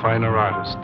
finer artist.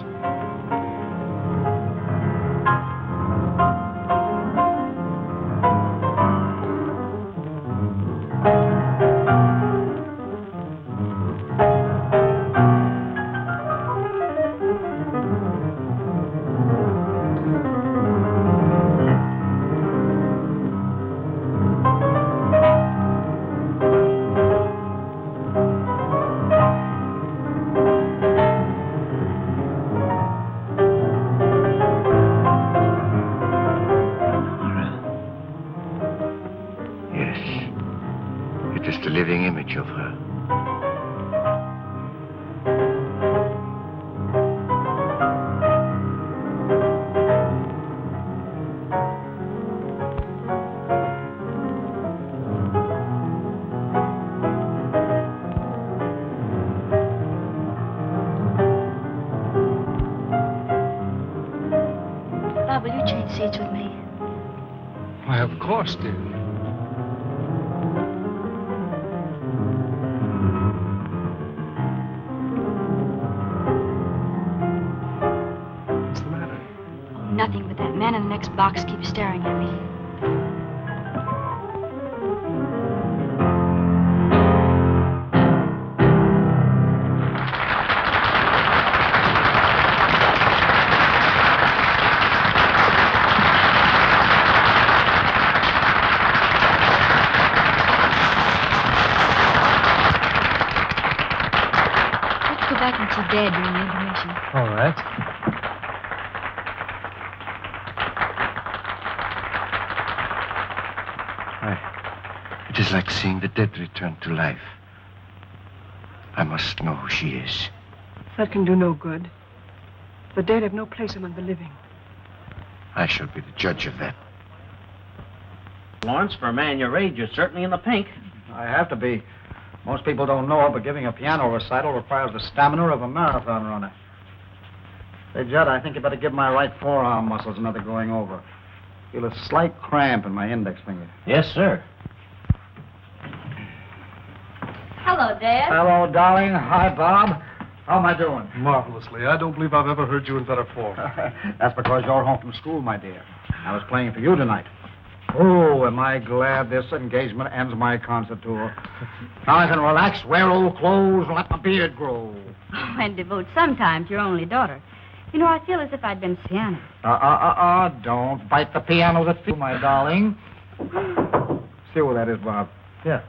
Of her. Bob, will you change seats with me? Why, of course, dear. Nothing, but that man in the next box keeps staring at me. Let's go back and see Dad during the intermission. All right. It is like seeing the dead return to life. I must know who she is. That can do no good. The dead have no place among the living. I shall be the judge of that. Lawrence, for a man your age, you're certainly in the pink. I have to be. Most people don't know it, but giving a piano recital requires the stamina of a marathon runner. Say, Judd, I think you better give my right forearm muscles another going over. Feel a slight cramp in my index finger. Yes, sir. Hello, Dad. Hello, darling. Hi, Bob. How am I doing? Marvelously. I don't believe I've ever heard you in better form. That's because you're home from school, my dear. I was playing for you tonight. Oh, am I glad this engagement ends my concert tour. Now I can relax, wear old clothes, and let my beard grow. Oh, and devote some time to your only daughter. You know, I feel as if I'd been Sienna. Don't bite the piano that feels, my darling. See who that is, Bob. Yeah.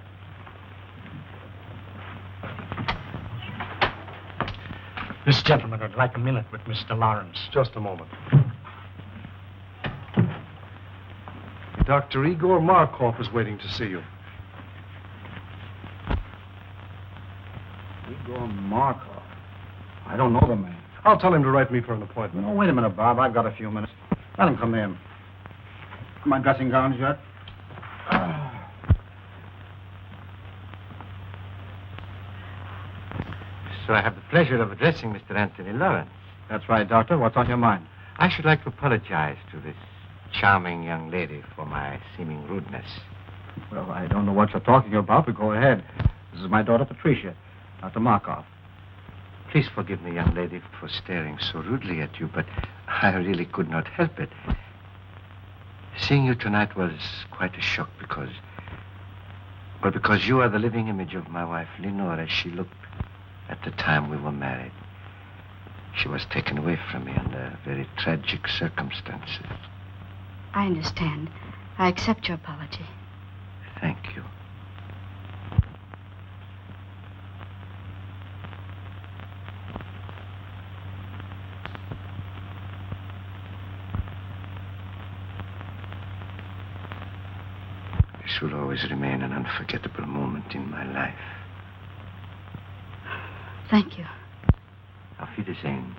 This gentleman would like a minute with Mr. Lawrence. Just a moment. Dr. Igor Markov is waiting to see you. Igor Markov? I don't know the man. I'll tell him to write me for an appointment. No, wait a minute, Bob. I've got a few minutes. Let him come in. My dressing gowns yet? So I have the pleasure of addressing Mr. Anthony Lawrence. That's right, Doctor. What's on your mind? I should like to apologize to this charming young lady for my seeming rudeness. Well, I don't know what you're talking about, but go ahead. This is my daughter, Patricia, Dr. Markov. Please forgive me, young lady, for staring so rudely at you, but I really could not help it. Seeing you tonight was quite a shock because you are the living image of my wife, Lenore, as she looked at the time we were married. She was taken away from me under very tragic circumstances. I understand. I accept your apology. Thank you. This will always remain an unforgettable moment in my life. Thank you. Auf Wiedersehen.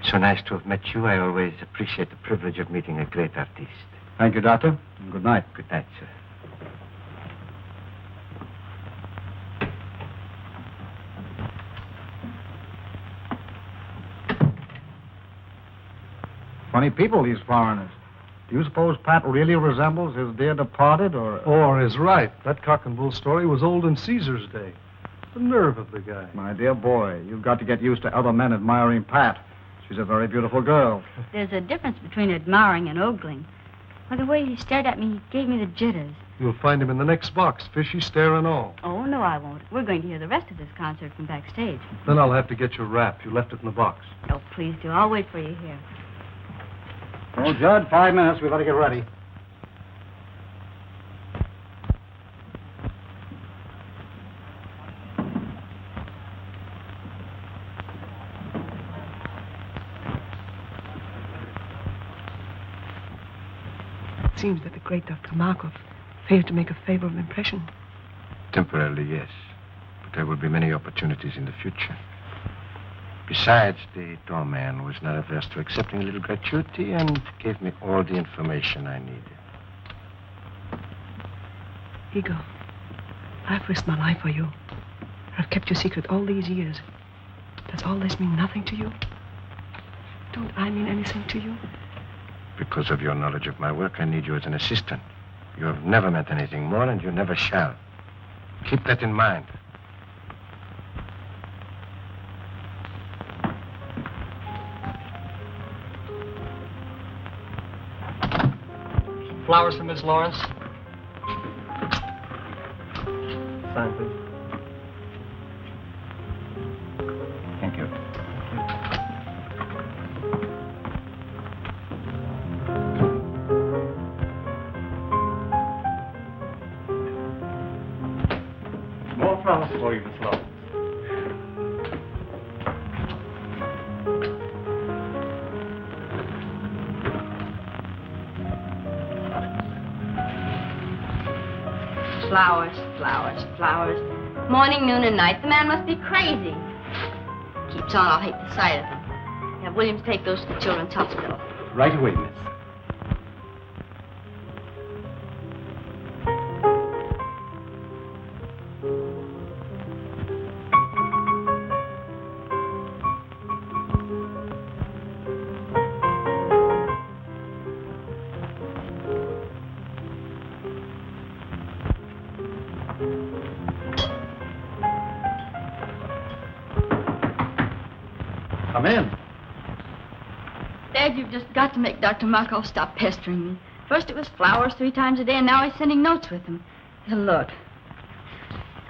So nice to have met you. I always appreciate the privilege of meeting a great artist. Thank you, Doctor. And good night. Good night, sir. Funny people, these foreigners. Do you suppose Pat really resembles his dear departed, or... Or is right. That cock and bull story was old in Caesar's day. The nerve of the guy. My dear boy, you've got to get used to other men admiring Pat. She's a very beautiful girl. There's a difference between admiring and ogling. By the way he stared at me, he gave me the jitters. You'll find him in the next box, fishy stare and all. Oh, no, I won't. We're going to hear the rest of this concert from backstage. Then I'll have to get your wrap. You left it in the box. Oh, please do. I'll wait for you here. Oh, Judd, 5 minutes. We better get ready. It seems that the great Dr. Markov failed to make a favorable impression. Temporarily, yes. But there will be many opportunities in the future. Besides, the doorman was not averse to accepting a little gratuity and gave me all the information I needed. Igor, I've risked my life for you. I've kept your secret all these years. Does all this mean nothing to you? Don't I mean anything to you? Because of your knowledge of my work, I need you as an assistant. You have never meant anything more, and you never shall. Keep that in mind. Flowers for Miss Lawrence. Sign, please. Thank you. More flowers for you, Miss Lawrence. Flowers, flowers, flowers. Morning, noon, and night. The man must be crazy. Keeps on, I'll hate the sight of him. Have Williams take those to the children's hospital. Right away, miss. Come in. Dad, you've just got to make Dr. Markov stop pestering me. First it was flowers 3 times a day, and now he's sending notes with them. And look,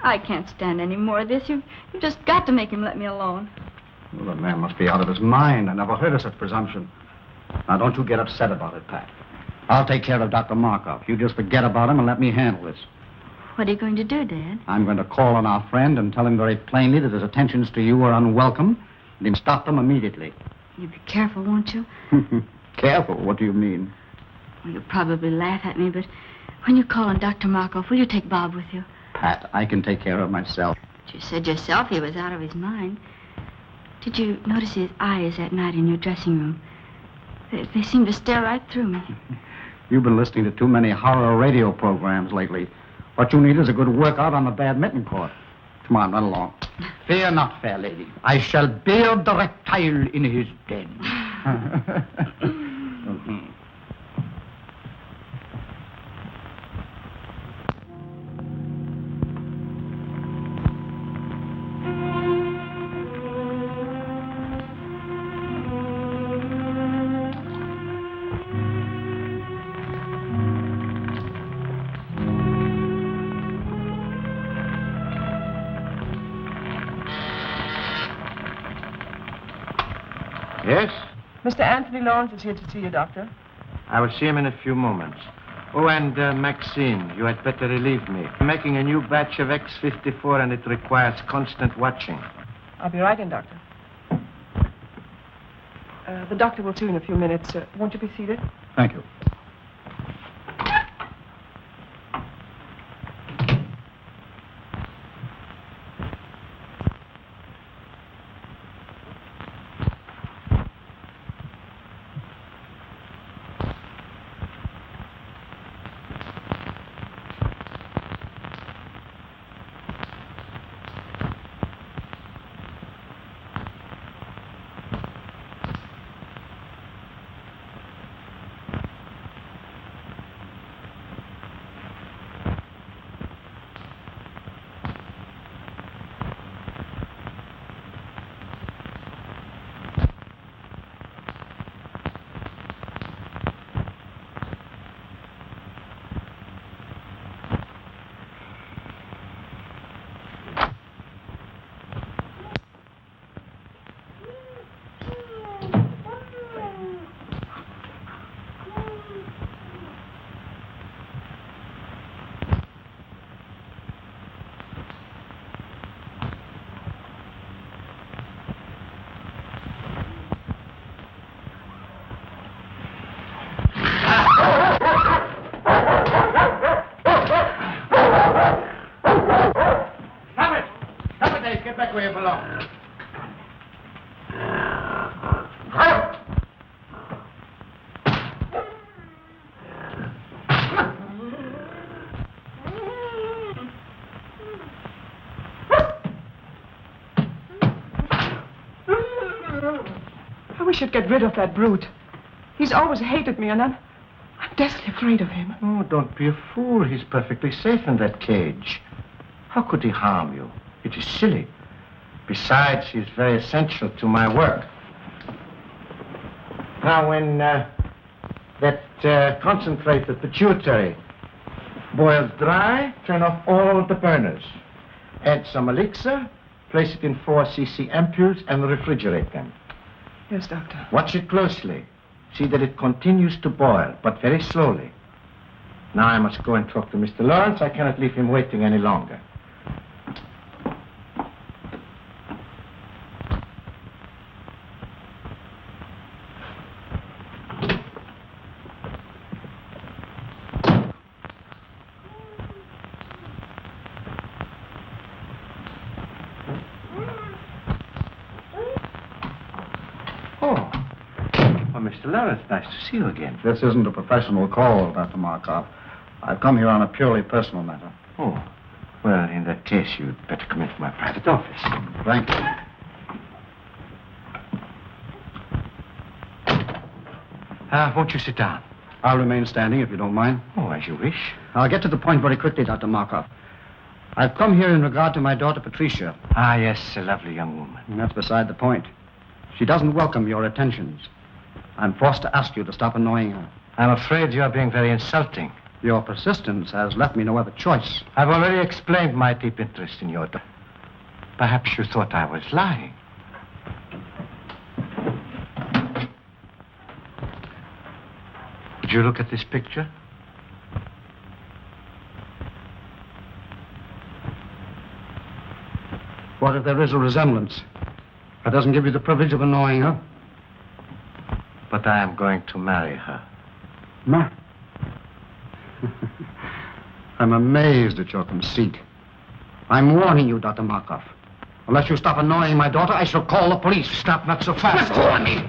I can't stand any more of this. You've just got to make him let me alone. Well, the man must be out of his mind. I never heard of such presumption. Now, don't you get upset about it, Pat. I'll take care of Dr. Markov. You just forget about him and let me handle this. What are you going to do, Dad? I'm going to call on our friend and tell him very plainly that his attentions to you are unwelcome, and him stop them immediately. You'll be careful, won't you? Careful? What do you mean? Well, you'll probably laugh at me, but when you call on Dr. Markov, will you take Bob with you? Pat, I can take care of myself. But you said yourself he was out of his mind. Did you notice his eyes that night in your dressing room? They seemed to stare right through me. You've been listening to too many horror radio programs lately. What you need is a good workout on the badminton court. Come on, run along. Fear not, fair lady. I shall beard the reptile in his den. Yes? Mr. Anthony Lawrence is here to see you, Doctor. I will see him in a few moments. Oh, and Maxine, you had better relieve me. I'm making a new batch of X54, and it requires constant watching. I'll be right in, Doctor. The doctor will see you in a few minutes. Won't you be seated? Thank you. where you belong. I wish you'd get rid of that brute. He's always hated me, and I'm deathly afraid of him. Oh, don't be a fool. He's perfectly safe in that cage. How could he harm you? It is silly. Besides, he's very essential to my work. Now, when that concentrated pituitary boils dry, turn off all the burners. Add some elixir, place it in 4 cc ampoules, and refrigerate them. Yes, Doctor. Watch it closely. See that it continues to boil, but very slowly. Now I must go and talk to Mr. Lawrence. I cannot leave him waiting any longer. Mr. Lawrence, nice to see you again. This isn't a professional call, Dr. Markov. I've come here on a purely personal matter. Oh, well, in that case, you'd better come into my private office. Thank you. Won't you sit down? I'll remain standing if you don't mind. Oh, as you wish. I'll get to the point very quickly, Dr. Markov. I've come here in regard to my daughter, Patricia. Ah, yes, a lovely young woman. And that's beside the point. She doesn't welcome your attentions. I'm forced to ask you to stop annoying her. I'm afraid you're being very insulting. Your persistence has left me no other choice. I've already explained my deep interest in your daughter. Perhaps you thought I was lying. Would you look at this picture? What if there is a resemblance? That doesn't give you the privilege of annoying her. But I am going to marry her. I'm amazed at your conceit. I'm warning you, Dr. Markov. Unless you stop annoying my daughter, I shall call the police. Stop, not so fast. Let go of me!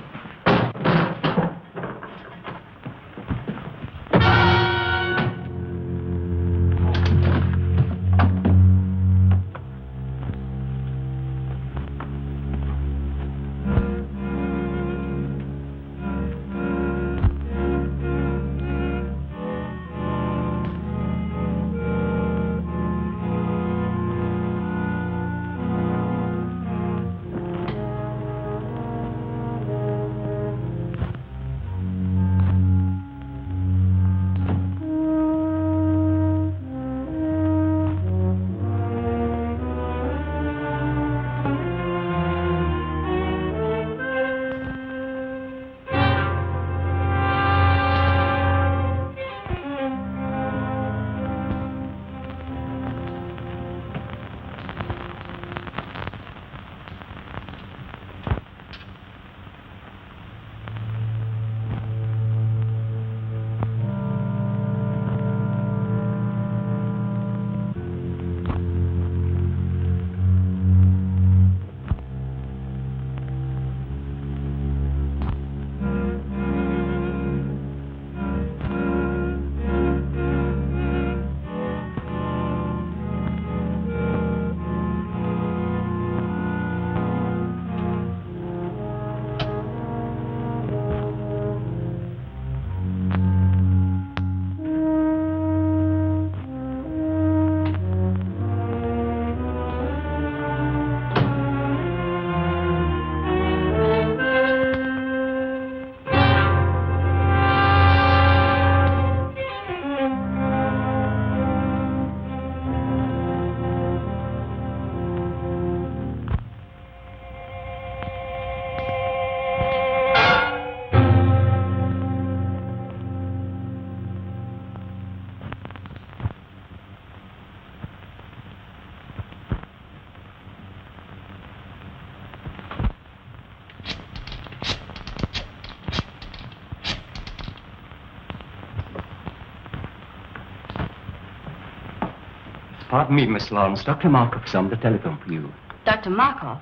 Pardon me, Miss Lawrence. Dr. Markov's on the telephone for you. Dr. Markov.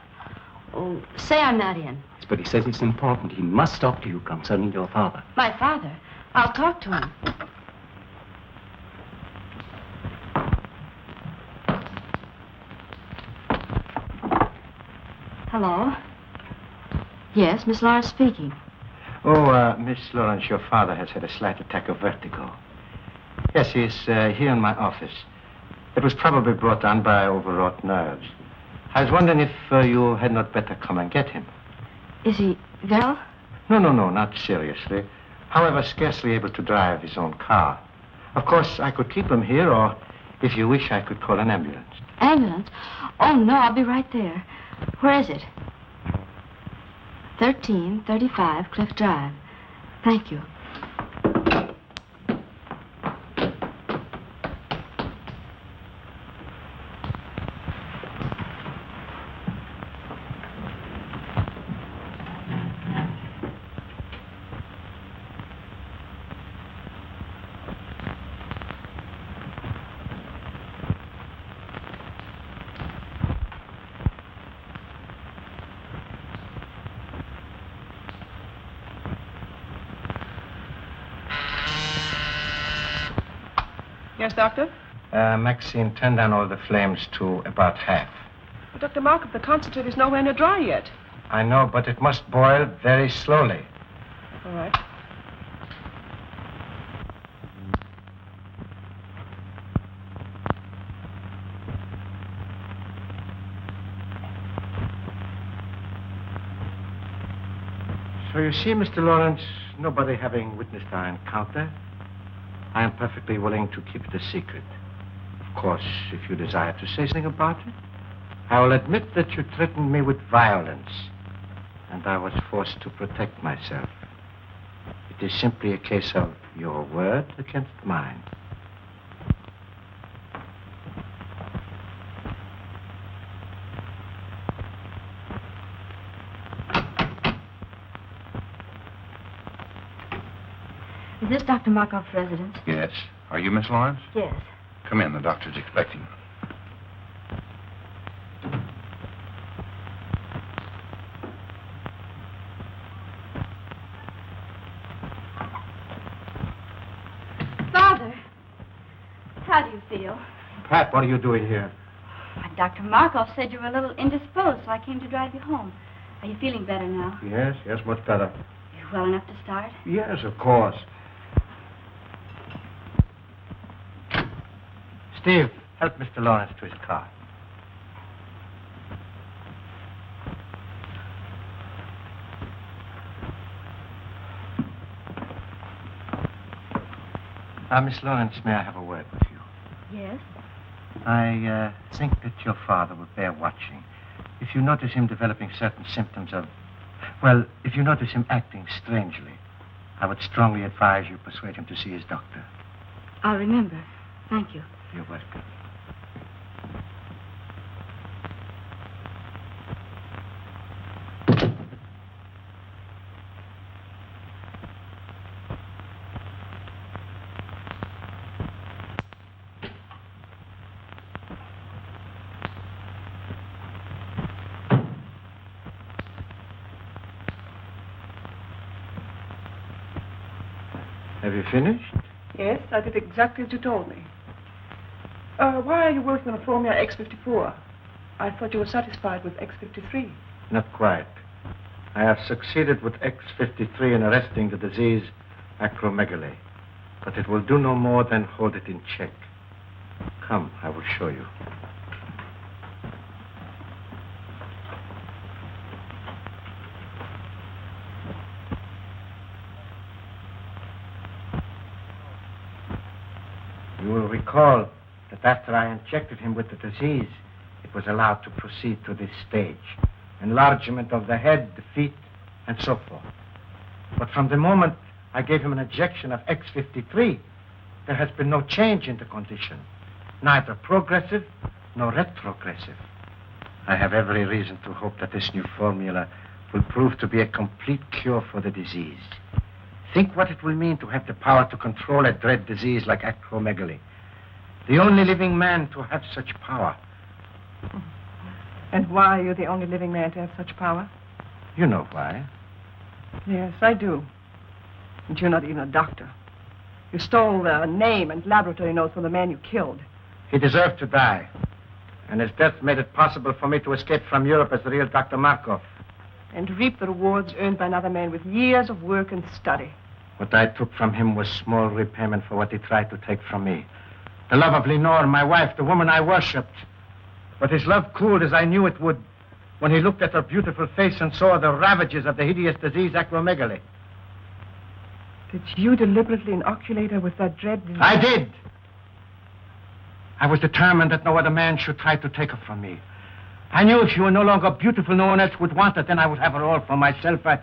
Oh, say I'm Marion. But he says it's important. He must talk to you concerning your father. My father. I'll talk to him. Hello? Yes, Miss Lawrence speaking. Oh, Miss Lawrence, your father has had a slight attack of vertigo. Yes, he's here in my office. It was probably brought on by overwrought nerves. I was wondering if you had not better come and get him. Is he well? No, not seriously. However, scarcely able to drive his own car. Of course, I could keep him here, or if you wish, I could call an ambulance. Ambulance? Oh, no, I'll be right there. Where is it? 1335 Cliff Drive. Thank you. Yes, Doctor? Maxine, turn down all the flames to about half. But Dr. Markov, the concentrate is nowhere near dry yet. I know, but it must boil very slowly. All right. So you see, Mr. Lawrence, nobody having witnessed our encounter, I am perfectly willing to keep it a secret. Of course, if you desire to say something about it, I will admit that you threatened me with violence, and I was forced to protect myself. It is simply a case of your word against mine. Is this Dr. Markov's residence? Yes. Are you Miss Lawrence? Yes. Come in. The doctor's expecting you. Father, how do you feel? Pat, what are you doing here? Why, Dr. Markov said you were a little indisposed, so I came to drive you home. Are you feeling better now? Yes, much better. You well enough to start? Yes, of course. Steve, help Mr. Lawrence to his car. Miss Lawrence, may I have a word with you? Yes. I think that your father will bear watching. If you notice him developing certain symptoms of... Well, if you notice him acting strangely, I would strongly advise you persuade him to see his doctor. I'll remember. Thank you. You're welcome. Have you finished? Yes, I did exactly as you told me. Why are you working on a Formula X54? I thought you were satisfied with X53. Not quite. I have succeeded with X53 in arresting the disease acromegaly. But it will do no more than hold it in check. Come, I will show you. You will recall that after I injected him with the disease, it was allowed to proceed to this stage. Enlargement of the head, the feet, and so forth. But from the moment I gave him an injection of X53, there has been no change in the condition. Neither progressive nor retrogressive. I have every reason to hope that this new formula will prove to be a complete cure for the disease. Think what it will mean to have the power to control a dread disease like acromegaly. The only living man to have such power. And why are you the only living man to have such power? You know why. Yes, I do. And you're not even a doctor. You stole the name and laboratory notes from the man you killed. He deserved to die. And his death made it possible for me to escape from Europe as the real Dr. Markov. And reap the rewards earned by another man with years of work and study. What I took from him was small repayment for what he tried to take from me. The love of Lenore, my wife, the woman I worshipped. But his love cooled as I knew it would when he looked at her beautiful face and saw the ravages of the hideous disease acromegaly. Did you deliberately inoculate her with that dread disease? I did. I was determined that no other man should try to take her from me. I knew if she were no longer beautiful, no one else would want her. Then I would have her all for myself. But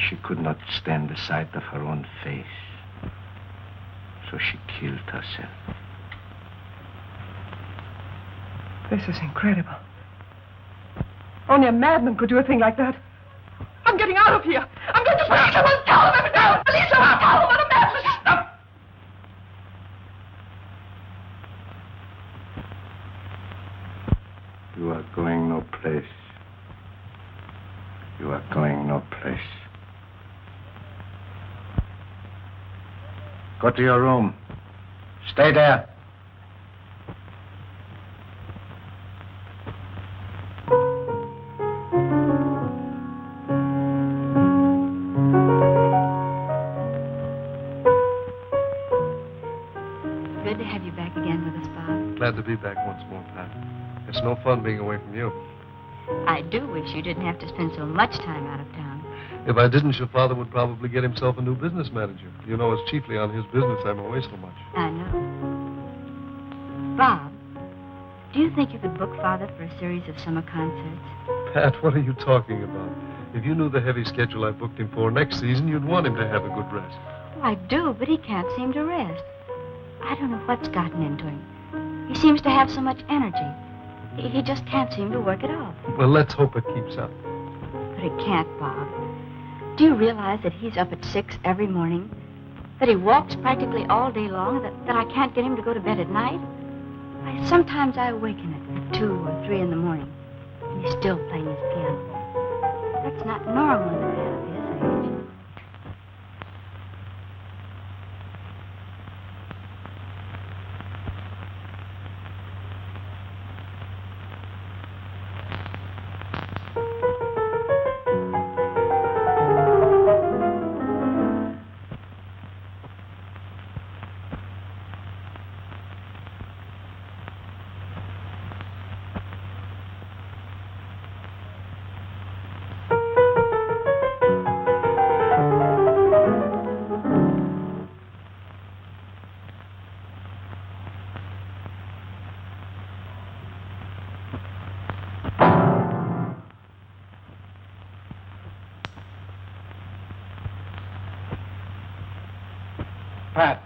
she could not stand the sight of her own face. So she killed herself. This is incredible. Only a madman could do a thing like that. I'm getting out of here. I'm going to police. I will tell them everything. Police, I will tell them what a madman. Stop! You are going no place. You are going no place. Go to your room. Stay there. Good to have you back again with us, Bob. Glad to be back once more, Pat. It's no fun being away from you. I do wish you didn't have to spend so much time out of town. If I didn't, your father would probably get himself a new business manager. You know, it's chiefly on his business I'm away so much. I know. Bob, do you think you could book Father for a series of summer concerts? Pat, what are you talking about? If you knew the heavy schedule I booked him for next season, you'd want him to have a good rest. Oh, I do, but he can't seem to rest. I don't know what's gotten into him. He seems to have so much energy. He just can't seem to work it off. Well, let's hope it keeps up. But it can't, Bob. Do you realize that he's up at 6 every morning? That he walks practically all day long? That I can't get him to go to bed at night? Sometimes I awaken at 2 or 3 in the morning, and he's still playing his piano. That's not normal in a man of his age. Pat,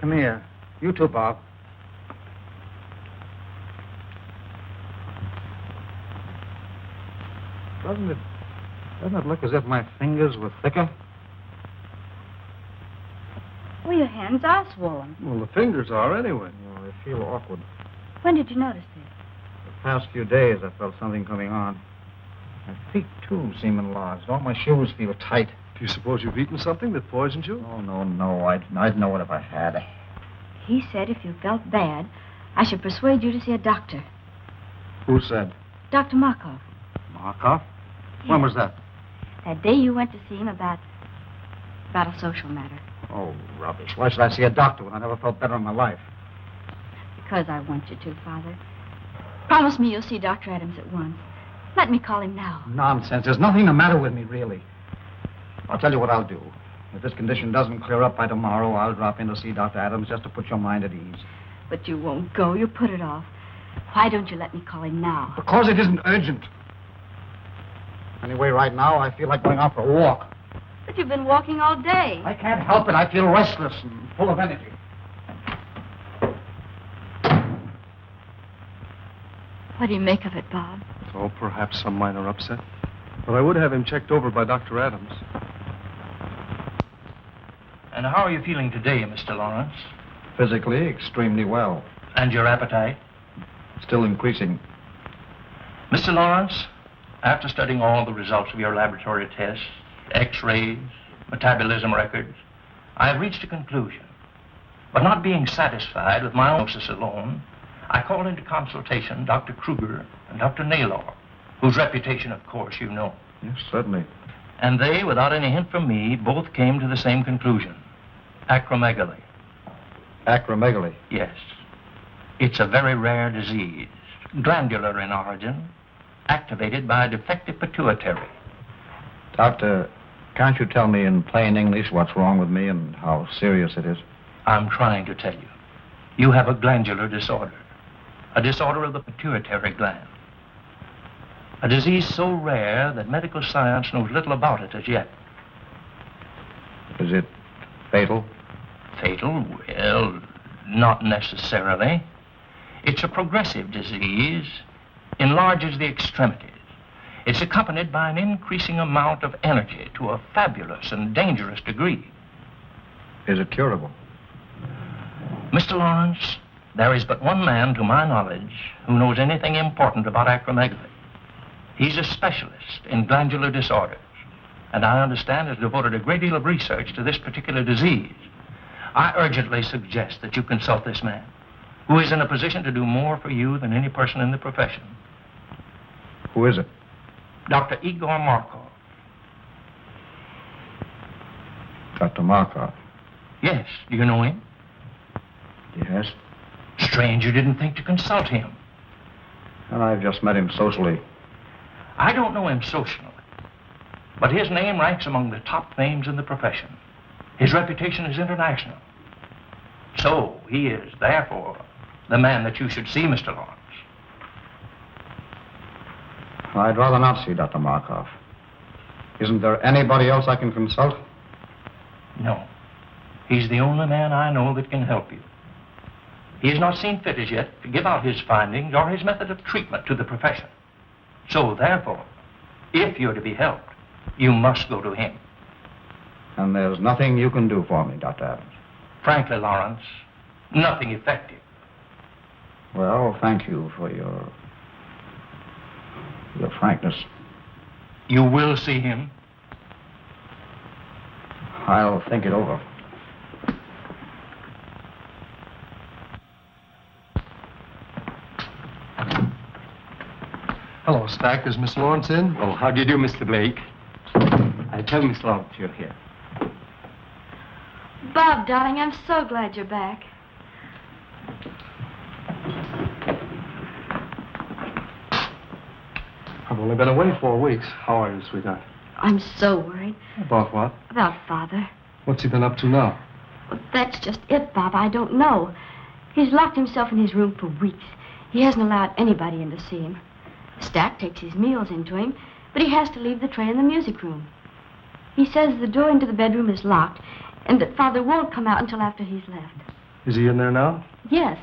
come here. You too, Bob. Doesn't it look as if my fingers were thicker? Well, your hands are swollen. Well, the fingers are anyway. Oh, I feel awkward. When did you notice this? The past few days, I felt something coming on. My feet, too, seem enlarged. All my shoes feel tight. Do you suppose you've eaten something that poisoned you? Oh, no. I'd know it if I had. He said if you felt bad, I should persuade you to see a doctor. Who said? Dr. Markov. Markov? When was that? That day you went to see him about a social matter. Oh, rubbish. Why should I see a doctor when I never felt better in my life? Because I want you to, Father. Promise me you'll see Dr. Adams at once. Let me call him now. Nonsense. There's nothing the matter with me, really. I'll tell you what I'll do. If this condition doesn't clear up by tomorrow, I'll drop in to see Dr. Adams just to put your mind at ease. But you won't go. You put it off. Why don't you let me call him now? Because it isn't urgent. Anyway, right now, I feel like going out for a walk. But you've been walking all day. I can't help it. I feel restless and full of energy. What do you make of it, Bob? Oh, perhaps some minor upset. But I would have him checked over by Dr. Adams. And how are you feeling today, Mr. Lawrence? Physically, extremely well. And your appetite? Still increasing. Mr. Lawrence, after studying all the results of your laboratory tests, X-rays, metabolism records, I have reached a conclusion. But not being satisfied with my diagnosis alone, I called into consultation Dr. Kruger and Dr. Naylor, whose reputation, of course, you know. Yes, certainly. And they, without any hint from me, both came to the same conclusion. Acromegaly. Acromegaly? Yes. It's a very rare disease, glandular in origin, activated by a defective pituitary. Doctor, can't you tell me in plain English what's wrong with me and how serious it is? I'm trying to tell you. You have a glandular disorder, a disorder of the pituitary gland. A disease so rare that medical science knows little about it as yet. Is it fatal? Fatal? Well, not necessarily. It's a progressive disease, enlarges the extremities. It's accompanied by an increasing amount of energy to a fabulous and dangerous degree. Is it curable? Mr. Lawrence, there is but one man, to my knowledge, who knows anything important about acromegaly. He's a specialist in glandular disorders, and I understand has devoted a great deal of research to this particular disease. I urgently suggest that you consult this man, who is in a position to do more for you than any person in the profession. Who is it? Dr. Igor Markov. Dr. Markov? Yes, do you know him? Yes. Strange you didn't think to consult him. Well, I've just met him socially. I don't know him socially, but his name ranks among the top names in the profession. His reputation is international. So he is, therefore, the man that you should see, Mr. Lawrence. I'd rather not see Dr. Markov. Isn't there anybody else I can consult? No. He's the only man I know that can help you. He has not seen fit as yet to give out his findings or his method of treatment to the profession. So, therefore, if you're to be helped, you must go to him. And there's nothing you can do for me, Dr. Adams? Frankly, Lawrence, nothing effective. Well, thank you for your frankness. You will see him? I'll think it over. Hello, Stack. Is Miss Lawrence in? Oh, how do you do, Mr. Blake? I tell Miss Lawrence you're here. Bob, darling, I'm so glad you're back. I've only been away 4 weeks. How are you, sweetheart? I'm so worried. About what? About Father. What's he been up to now? Well, that's just it, Bob. I don't know. He's locked himself in his room for weeks. He hasn't allowed anybody in to see him. Stack takes his meals into him, but he has to leave the tray in the music room. He says the door into the bedroom is locked and that Father won't come out until after he's left. Is he in there now? Yes,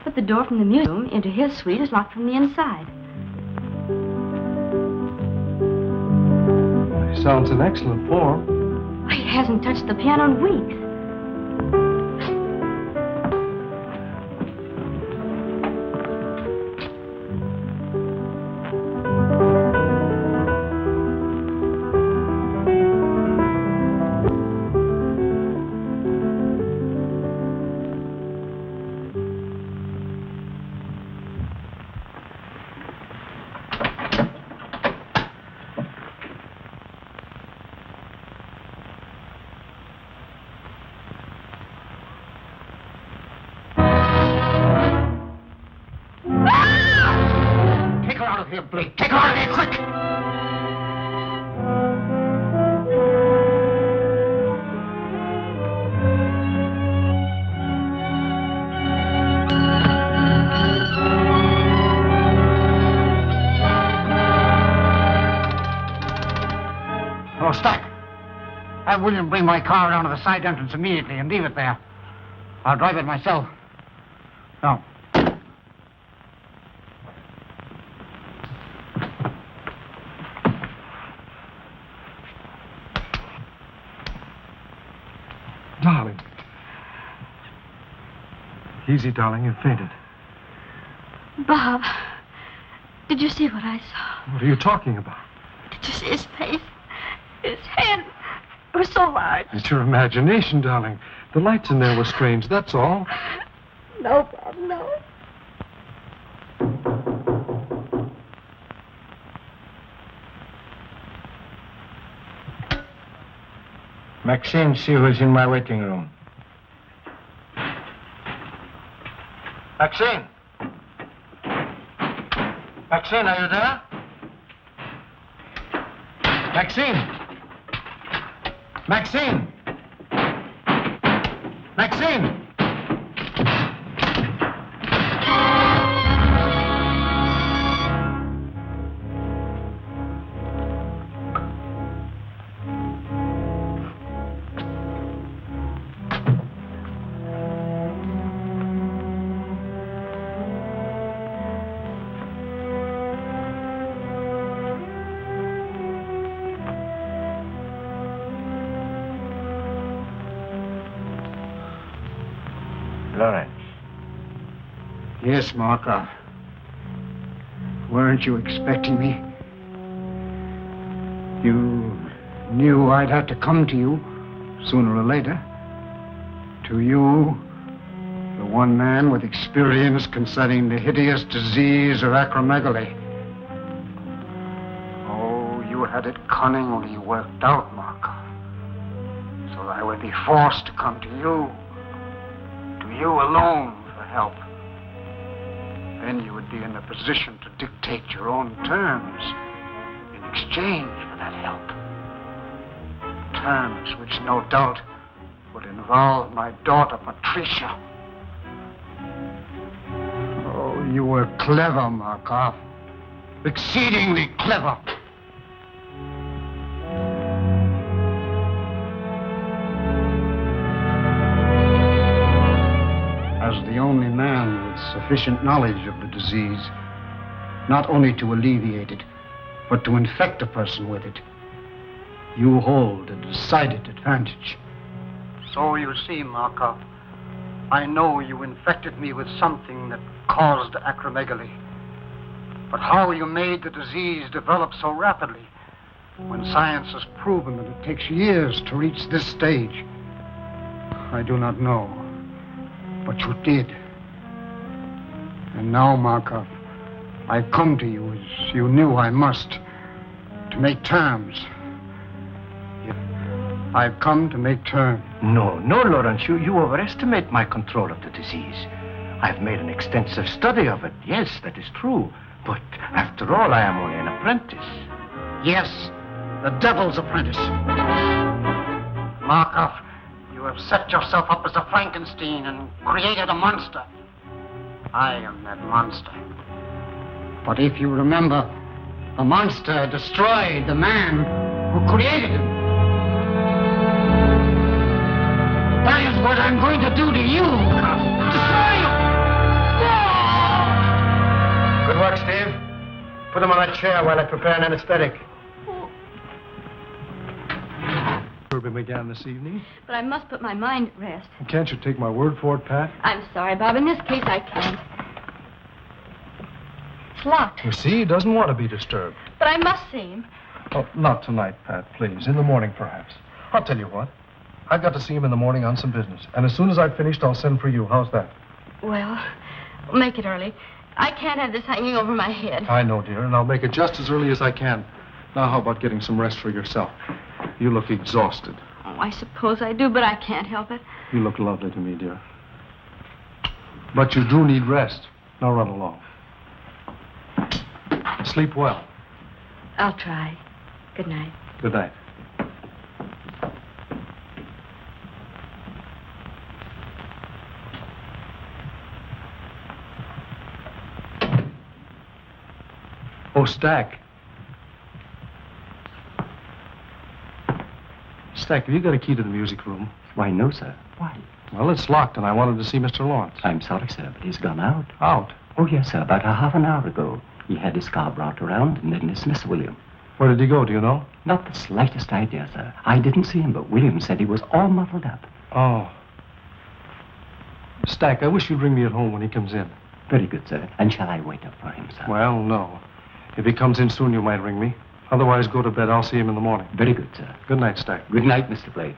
but the door from the music room into his suite is locked from the inside. He sounds in excellent form. He hasn't touched the piano in weeks. Blake, take her out of here, quick! Oh, Stack. Have William bring my car down to the side entrance immediately and leave it there. I'll drive it myself. No. Darling. Easy, darling. You fainted. Bob, did you see what I saw? What are you talking about? Did you see his face? His head was so large. It's your imagination, darling. The lights in there were strange, that's all. No, Bob, no. Maxine, see who's in my waiting room. Maxine? Maxine, are you there? Maxine? Maxine? Maxine? Lawrence. Yes, Markov. Weren't you expecting me? You knew I'd have to come to you sooner or later. To you, the one man with experience concerning the hideous disease of acromegaly. Oh, you had it cunningly worked out, Markov. So I would be forced to come to you alone for help. Then you would be in a position to dictate your own terms in exchange for that help. Terms which no doubt would involve my daughter, Patricia. Oh, you were clever, Markov. Exceedingly clever. As the only man with sufficient knowledge of the disease, not only to alleviate it, but to infect a person with it, you hold a decided advantage. So you see, Markov, I know you infected me with something that caused acromegaly. But how you made the disease develop so rapidly, when science has proven that it takes years to reach this stage, I do not know. But you did. And now, Markov, I've come to you as you knew I must, to make terms. I've come to make terms. No, Lawrence, you overestimate my control of the disease. I've made an extensive study of it. Yes, that is true. But after all, I am only an apprentice. Yes, the devil's apprentice. Markov, you have set yourself up as a Frankenstein and created a monster. I am that monster. But if you remember, the monster destroyed the man who created him. That is what I'm going to do to you. Destroy you! Good work, Steve. Put him on that chair while I prepare an anesthetic. Surgery began this evening. But I must put my mind at rest. Can't you take my word for it, Pat? I'm sorry, Bob. In this case, I can't. It's locked. You see, he doesn't want to be disturbed. But I must see him. Oh, not tonight, Pat, please. In the morning, perhaps. I'll tell you what. I've got to see him in the morning on some business. And as soon as I've finished, I'll send for you. How's that? Well, make it early. I can't have this hanging over my head. I know, dear, and I'll make it just as early as I can. Now, how about getting some rest for yourself? You look exhausted. Oh, I suppose I do, but I can't help it. You look lovely to me, dear. But you do need rest. Now run along. Sleep well. I'll try. Good night. Good night. Oh, Stack. Stack, have you got a key to the music room? Why, no, sir. Why? Well, it's locked, and I wanted to see Mr. Lawrence. I'm sorry, sir, but he's gone out. Out? Oh, yes, sir, about a half an hour ago. He had his car brought around and then dismissed William. Where did he go, do you know? Not the slightest idea, sir. I didn't see him, but William said he was all muffled up. Oh. Stack, I wish you'd ring me at home when he comes in. Very good, sir. And shall I wait up for him, sir? Well, no. If he comes in soon, you might ring me. Otherwise, go to bed. I'll see him in the morning. Very good, sir. Good night, Stack. Good night, Mr. Blake.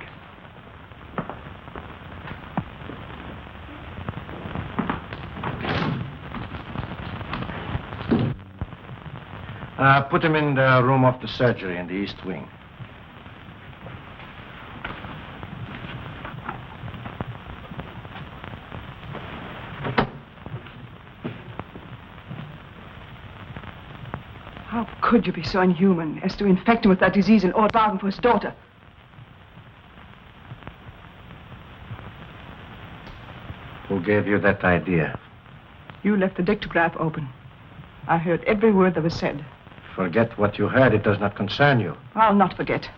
Put him in the room of the surgery in the east wing. How could you be so inhuman as to infect him with that disease in order to bargain for his daughter? Who gave you that idea? You left the dictograph open. I heard every word that was said. Forget what you heard. It does not concern you. I'll not forget.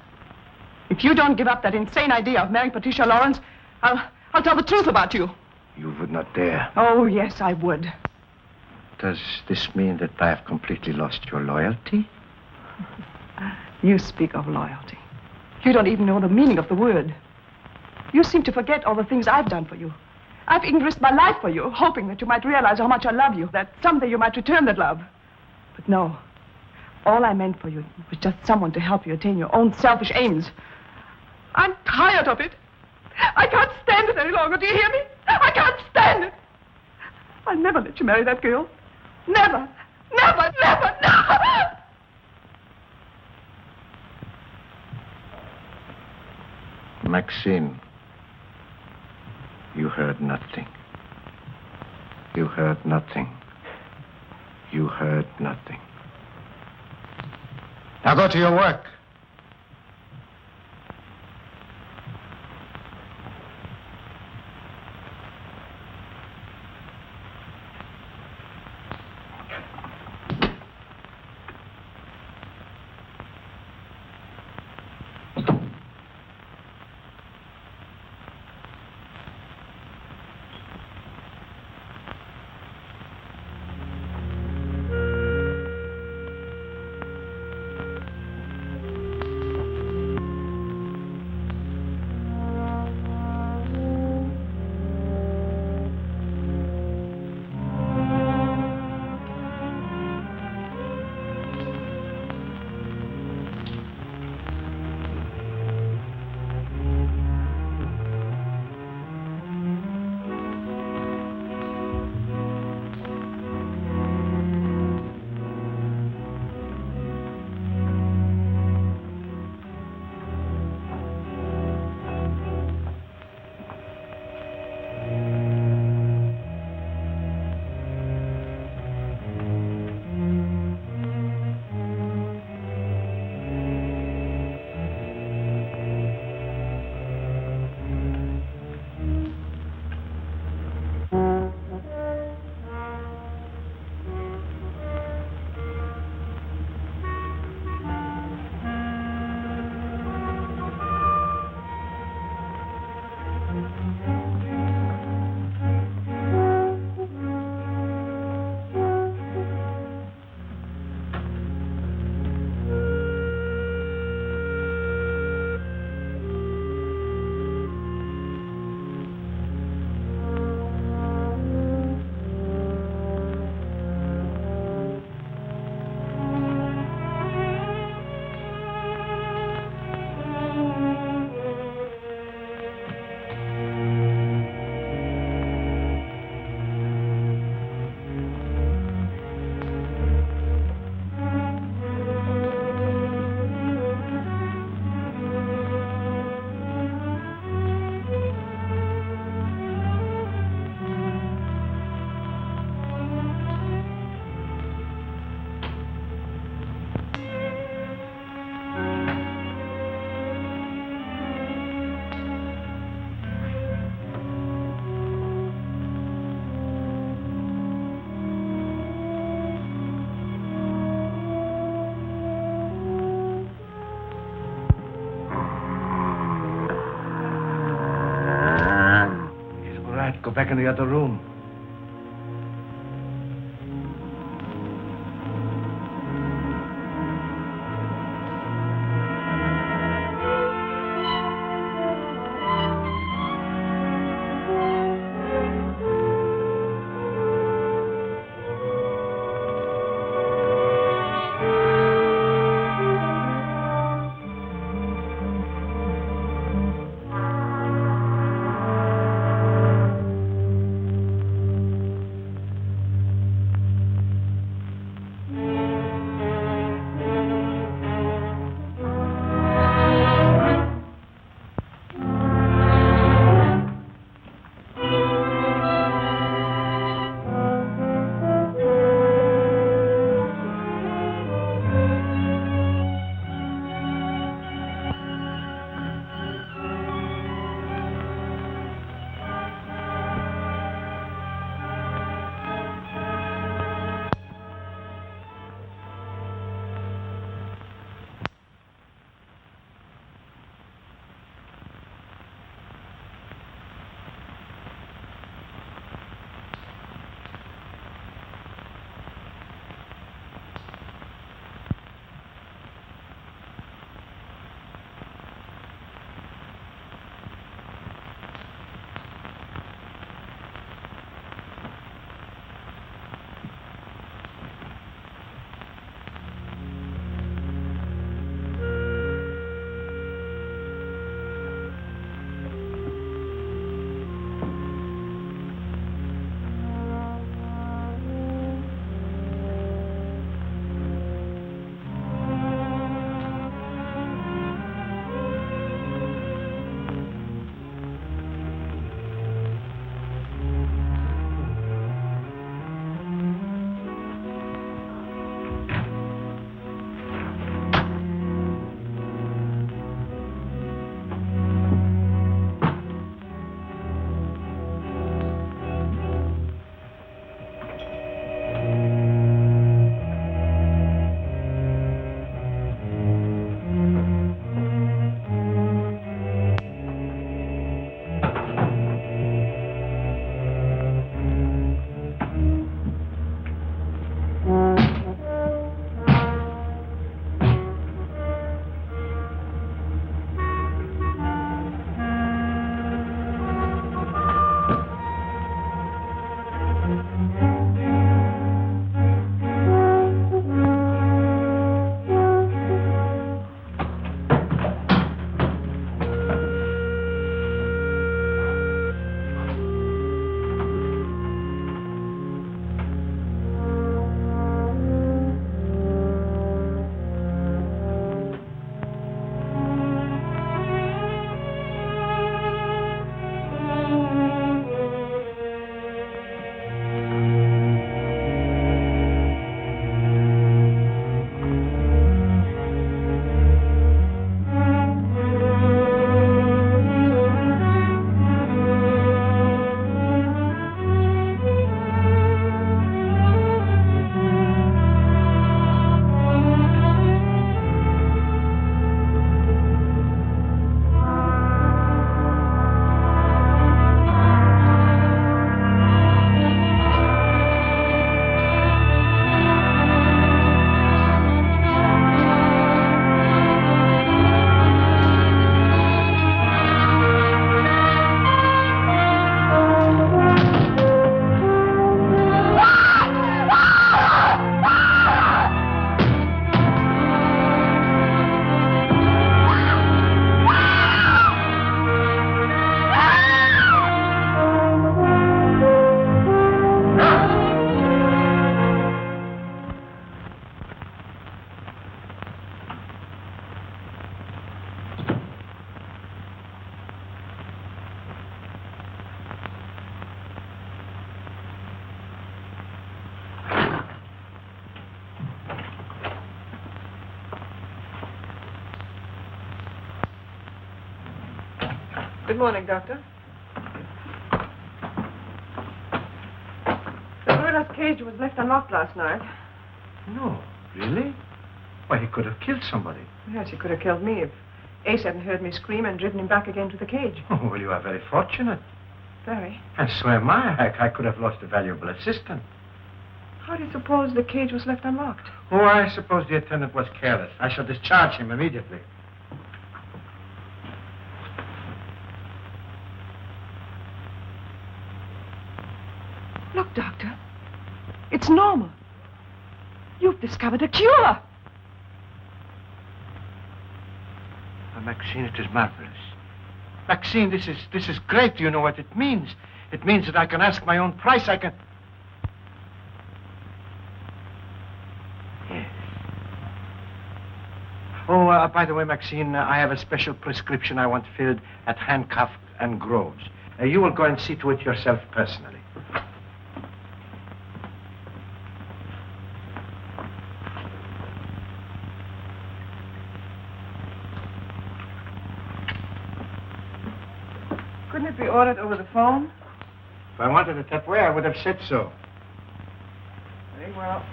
If you don't give up that insane idea of marrying Patricia Lawrence, I'll tell the truth about you. You would not dare. Oh, yes, I would. Does this mean that I have completely lost your loyalty? You speak of loyalty. You don't even know the meaning of the word. You seem to forget all the things I've done for you. I've even risked my life for you, hoping that you might realize how much I love you, that someday you might return that love. But no. All I meant for you was just someone to help you attain your own selfish aims. I'm tired of it. I can't stand it any longer. Do you hear me? I can't stand it. I'll never let you marry that girl. Never. Never, never, never. Maxine, you heard nothing. You heard nothing. You heard nothing. Now go to your work. Go back in the other room. Good morning, Doctor. The gorillas' cage was left unlocked last night. No, really? Why, he could have killed somebody. Yes, he could have killed me if Ace hadn't heard me scream and driven him back again to the cage. Oh, well, you are very fortunate. Very. And so am I. I could have lost a valuable assistant. How do you suppose the cage was left unlocked? Oh, I suppose the attendant was careless. I shall discharge him immediately. Look, Doctor. It's normal. You've discovered a cure. Oh, Maxine, it is marvelous. Maxine, this is great. Do you know what it means? It means that I can ask my own price. I can... Yes. Oh, by the way, Maxine, I have a special prescription I want filled at Handcuff and Groves. You will go and see to it yourself personally. Couldn't it be ordered over the phone? If I wanted it that way, I would have said so. Very well.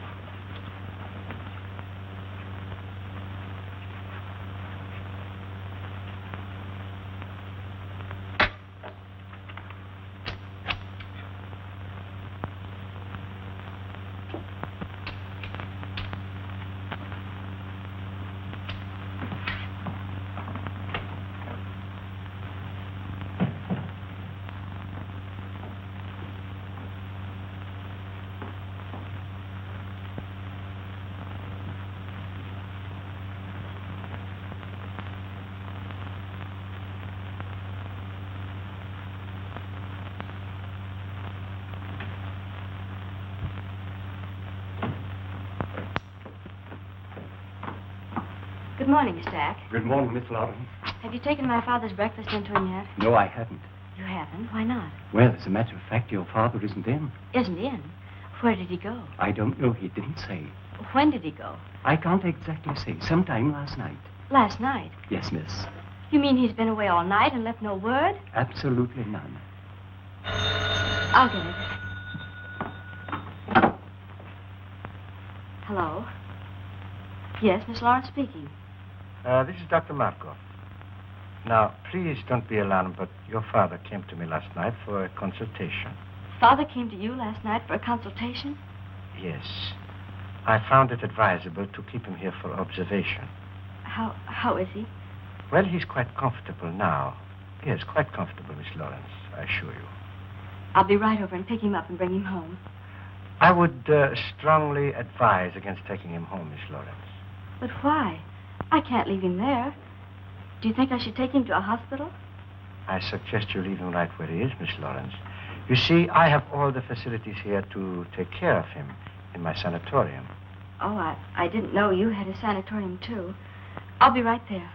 Good morning, Mr. Ack. Good morning, Miss Lawrence. Have you taken my father's breakfast into him yet? No, I haven't. You haven't? Why not? Well, as a matter of fact, your father isn't in. Isn't in? Where did he go? I don't know. He didn't say. When did he go? I can't exactly say. Sometime last night. Last night? Yes, miss. You mean he's been away all night and left no word? Absolutely none. I'll get it. Hello? Yes, Miss Lawrence speaking. This is Dr. Markov. Now, please don't be alarmed, but your father came to me last night for a consultation. Father came to you last night for a consultation? Yes. I found it advisable to keep him here for observation. How is he? Well, he's quite comfortable now. Yes, quite comfortable, Miss Lawrence, I assure you. I'll be right over and pick him up and bring him home. I would strongly advise against taking him home, Miss Lawrence. But why? I can't leave him there. Do you think I should take him to a hospital? I suggest you leave him right where he is, Miss Lawrence. You see, I have all the facilities here to take care of him in my sanatorium. Oh, I didn't know you had a sanatorium, too. I'll be right there.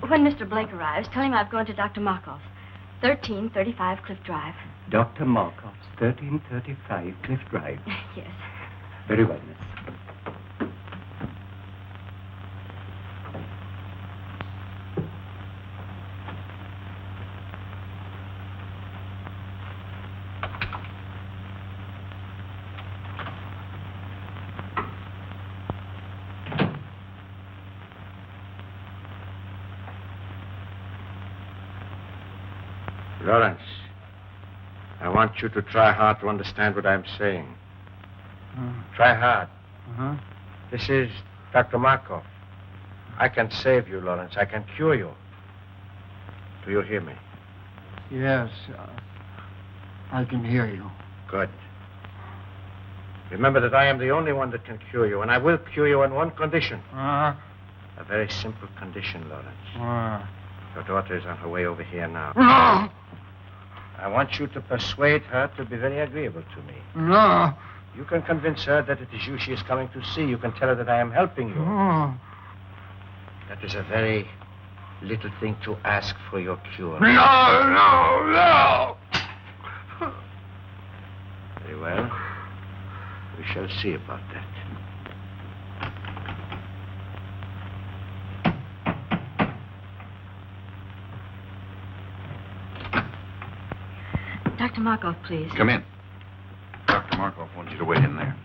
When Mr. Blake arrives, tell him I've gone to Dr. Markov's. 1335 Cliff Drive. Dr. Markov's, 1335 Cliff Drive. Yes. Very well, miss. Lawrence, I want you to try hard to understand what I'm saying. Try hard. Uh-huh. This is Dr. Markov. I can save you, Lawrence. I can cure you. Do you hear me? Yes, I can hear you. Good. Remember that I am the only one that can cure you, and I will cure you on one condition. A very simple condition, Lawrence. Your daughter is on her way over here now. No! I want you to persuade her to be very agreeable to me. No! You can convince her that it is you she is coming to see. You can tell her that I am helping you. No! That is a very little thing to ask for your cure. No! Very well. We shall see about that. Dr. Markov, please. Come in. Dr. Markov wants you to wait in there.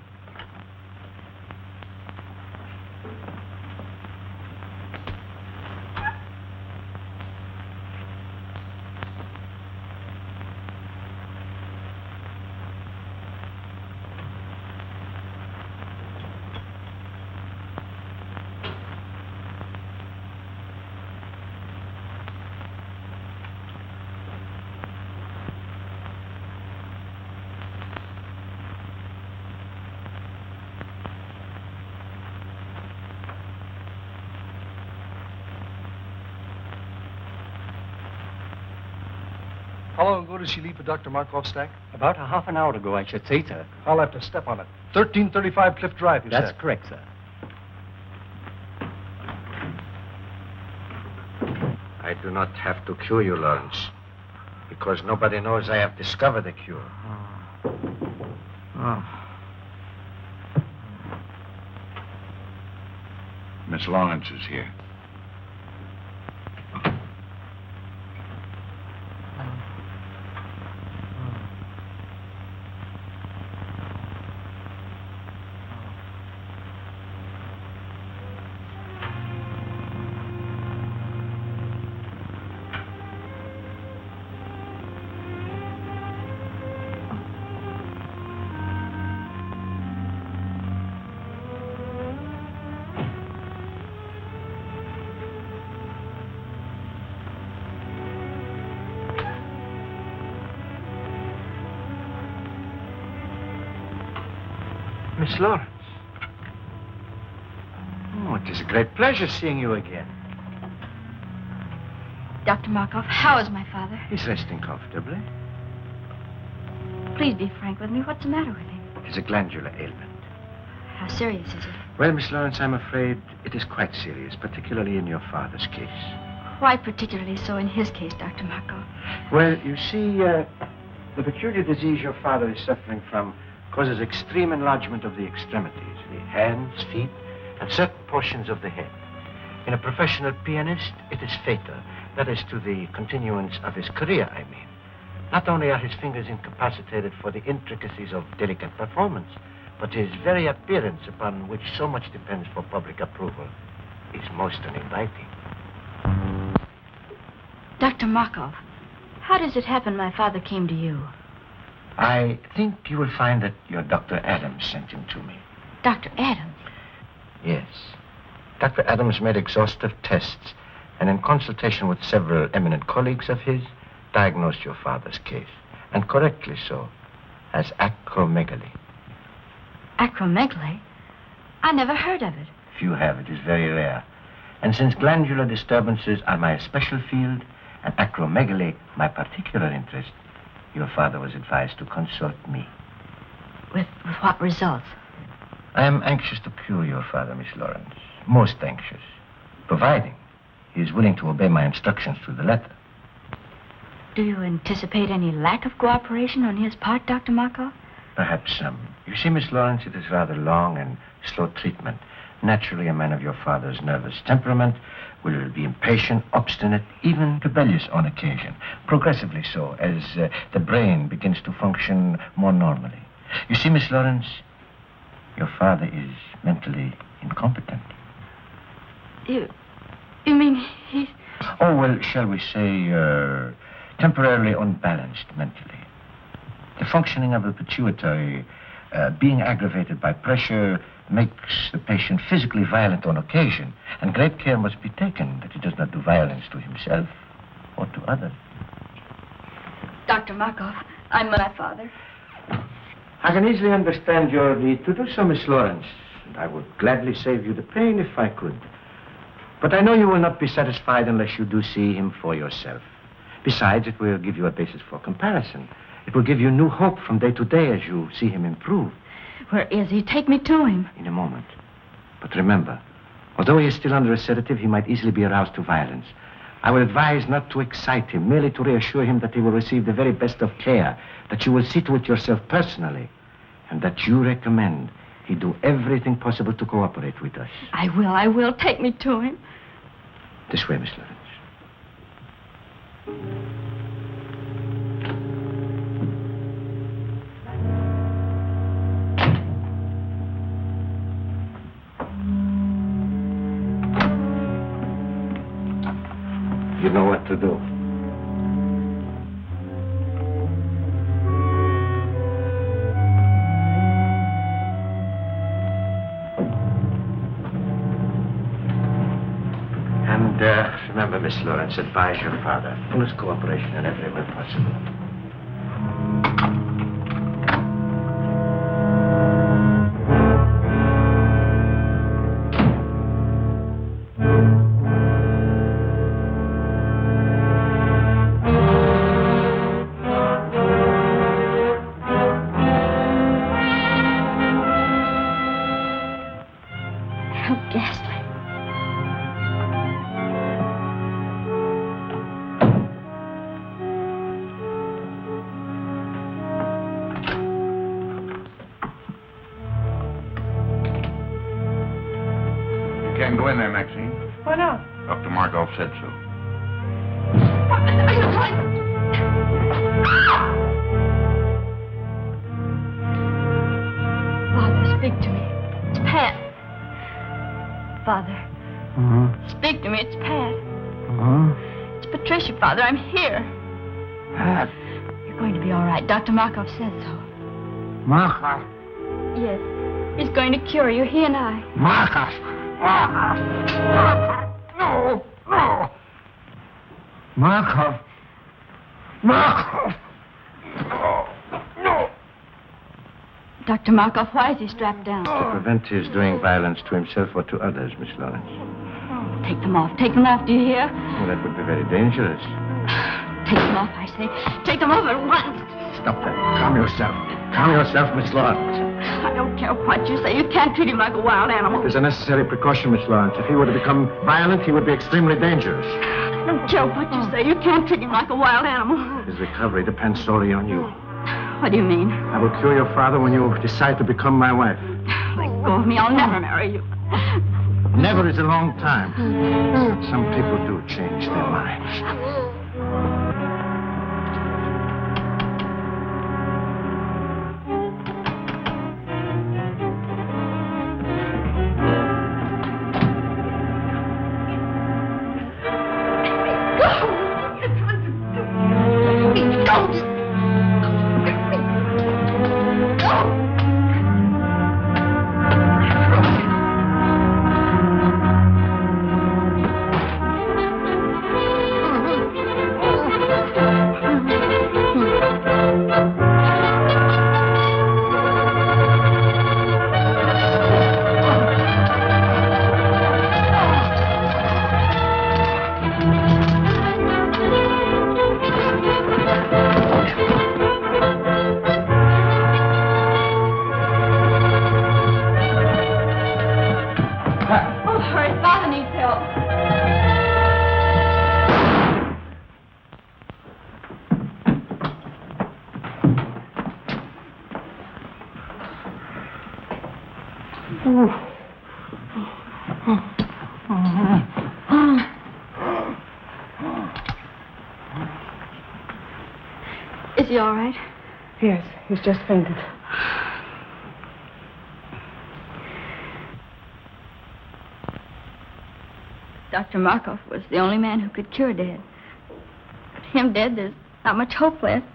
How long ago did she leave for Dr. Markov's stack? About a half an hour ago, I should say, sir. I'll have to step on it. 1335 Cliff Drive, you That's said. correct, sir. I do not have to cure you, Lawrence, because nobody knows I have discovered the cure. Miss Lawrence is here. Miss Lawrence. Oh, it is a great pleasure seeing you again. Dr. Markov, how is my father? He's resting comfortably. Please be frank with me. What's the matter with him? It is a glandular ailment. How serious is it? Well, Miss Lawrence, I'm afraid it is quite serious, particularly in your father's case. Why particularly so in his case, Dr. Markov? Well, you see, the peculiar disease your father is suffering from causes extreme enlargement of the extremities, the hands, feet, and certain portions of the head. In a professional pianist, it is fatal. That is to the continuance of his career, I mean. Not only are his fingers incapacitated for the intricacies of delicate performance, but his very appearance, upon which so much depends for public approval, is most uninviting. Dr. Markov, how does it happen my father came to you? I think you will find that your Dr. Adams sent him to me. Dr. Adams? Yes. Dr. Adams made exhaustive tests and in consultation with several eminent colleagues of his, diagnosed your father's case, and correctly so, as acromegaly. Acromegaly? I never heard of it. If you have, it is very rare. And since glandular disturbances are my special field, and acromegaly my particular interest, your father was advised to consult me. With what results? I am anxious to cure your father, Miss Lawrence. Most anxious. Providing he is willing to obey my instructions to the letter. Do you anticipate any lack of cooperation on his part, Dr. Markov? Perhaps some. You see, Miss Lawrence, it is rather long and slow treatment. Naturally, a man of your father's nervous temperament will be impatient, obstinate, even rebellious on occasion. Progressively so, as the brain begins to function more normally. You see, Miss Lawrence, your father is mentally incompetent. You mean he's... Oh, well, shall we say, temporarily unbalanced mentally. The functioning of the pituitary, being aggravated by pressure, makes the patient physically violent on occasion, and great care must be taken that he does not do violence to himself or to others. Dr. Markov, I'm my father. I can easily understand your need to do so, Miss Lawrence, and I would gladly save you the pain if I could. But I know you will not be satisfied unless you do see him for yourself. Besides, it will give you a basis for comparison. It will give you new hope from day to day as you see him improve. Where is he? Take me to him. In a moment. But remember, although he is still under a sedative, he might easily be aroused to violence. I would advise not to excite him, merely to reassure him that he will receive the very best of care, that you will see to it yourself personally, and that you recommend he do everything possible to cooperate with us. I will. Take me to him. This way, Miss Lawrence. You know what to do. And remember, Miss Lawrence, advise your father. Fullest cooperation in every way possible. How ghastly. You can't go in there, Maxine. Why not? Dr. Markov said so. What are you trying to do? Father, speak to me. It's Pat. Father, speak to me. It's Pat. It's Patricia, Father. I'm here. Pat. You're going to be all right. Dr. Markov said so. Markov. Yes. He's going to cure you, he and I. Markov. No. No. Markov. Markov. No. Dr. Markov, why is he strapped down? To prevent his doing violence to himself or to others, Miss Lawrence. Take them off. Take them off, do you hear? Well, that would be very dangerous. Take them off, I say. Take them off at once. Stop that. Calm yourself. Calm yourself, Miss Lawrence. I don't care what you say. You can't treat him like a wild animal. It's a necessary precaution, Miss Lawrence. If he were to become violent, he would be extremely dangerous. I don't care what you say. You can't treat him like a wild animal. His recovery depends solely on you. What do you mean? I will cure your father when you decide to become my wife. Let go of me. I'll never marry you. Never is a long time. Some people do change their minds. Is he all right? Yes, he's just fainted. Dr. Markov was the only man who could cure Dad. But him dead, there's not much hope left.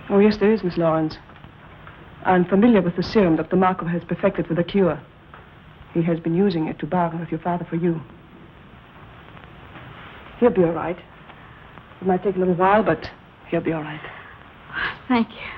Oh, yes, there is, Miss Lawrence. I'm familiar with the serum Dr. Markov has perfected for the cure. He has been using it to bargain with your father for you. He'll be all right. It might take a little while, but he'll be all right. Thank you.